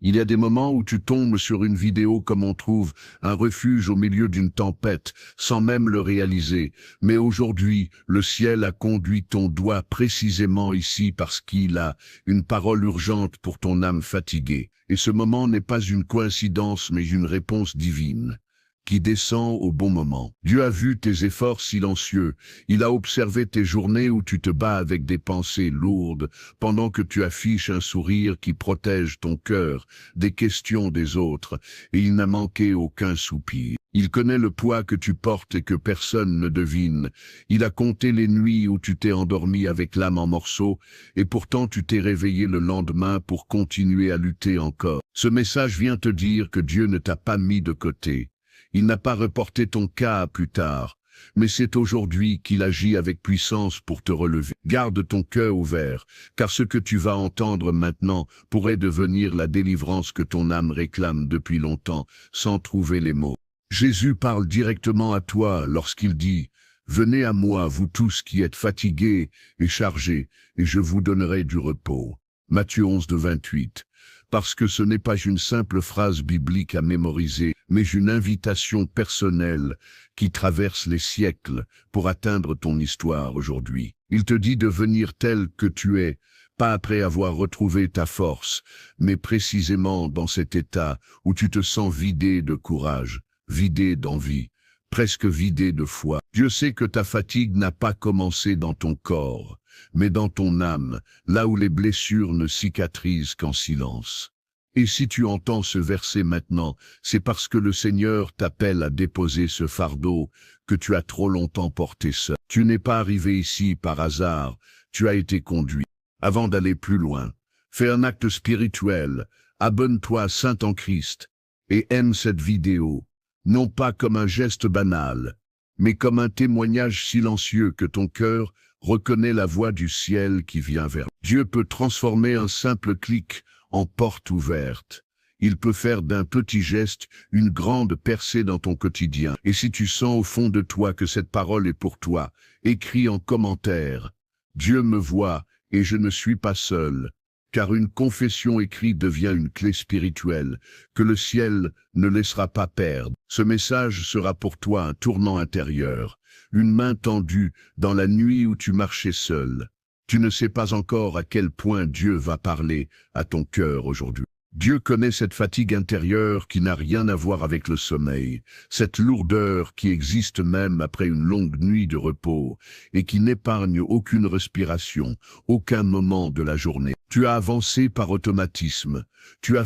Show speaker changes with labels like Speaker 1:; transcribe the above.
Speaker 1: Il y a des moments où tu tombes sur une vidéo comme on trouve un refuge au milieu d'une tempête, sans même le réaliser. Mais aujourd'hui, le ciel a conduit ton doigt précisément ici parce qu'il a une parole urgente pour ton âme fatiguée. Et ce moment n'est pas une coïncidence, mais une réponse divine qui descend au bon moment. Dieu a vu tes efforts silencieux, il a observé tes journées où tu te bats avec des pensées lourdes, pendant que tu affiches un sourire qui protège ton cœur des questions des autres, et il n'a manqué aucun soupir. Il connaît le poids que tu portes et que personne ne devine. Il a compté les nuits où tu t'es endormi avec l'âme en morceaux, et pourtant tu t'es réveillé le lendemain pour continuer à lutter encore. Ce message vient te dire que Dieu ne t'a pas mis de côté. Il n'a pas reporté ton cas à plus tard, mais c'est aujourd'hui qu'il agit avec puissance pour te relever. Garde ton cœur ouvert, car ce que tu vas entendre maintenant pourrait devenir la délivrance que ton âme réclame depuis longtemps, sans trouver les mots. Jésus parle directement à toi lorsqu'il dit « Venez à moi, vous tous qui êtes fatigués et chargés, et je vous donnerai du repos. » Matthieu 11, 28. Parce que ce n'est pas une simple phrase biblique à mémoriser, mais une invitation personnelle qui traverse les siècles pour atteindre ton histoire aujourd'hui. Il te dit de venir tel que tu es, pas après avoir retrouvé ta force, mais précisément dans cet état où tu te sens vidé de courage, vidé d'envie, presque vidé de foi. Dieu sait que ta fatigue n'a pas commencé dans ton corps, mais dans ton âme, là où les blessures ne cicatrisent qu'en silence. Et si tu entends ce verset maintenant, c'est parce que le Seigneur t'appelle à déposer ce fardeau que tu as trop longtemps porté seul. Tu n'es pas arrivé ici par hasard, tu as été conduit. Avant d'aller plus loin, fais un acte spirituel, abonne-toi à Saint en Christ et aime cette vidéo, non pas comme un geste banal, mais comme un témoignage silencieux que ton cœur reconnaît la voix du ciel qui vient vers. Dieu peut transformer un simple clic en porte ouverte. Il peut faire d'un petit geste une grande percée dans ton quotidien. Et si tu sens au fond de toi que cette parole est pour toi, écris en commentaire « Dieu me voit et je ne suis pas seul ». Car une confession écrite devient une clé spirituelle que le ciel ne laissera pas perdre. Ce message sera pour toi un tournant intérieur, une main tendue dans la nuit où tu marchais seul. Tu ne sais pas encore à quel point Dieu va parler à ton cœur aujourd'hui. Dieu connaît cette fatigue intérieure qui n'a rien à voir avec le sommeil, cette lourdeur qui existe même après une longue nuit de repos et qui n'épargne aucune respiration, aucun moment de la journée. Tu as avancé par automatisme, tu as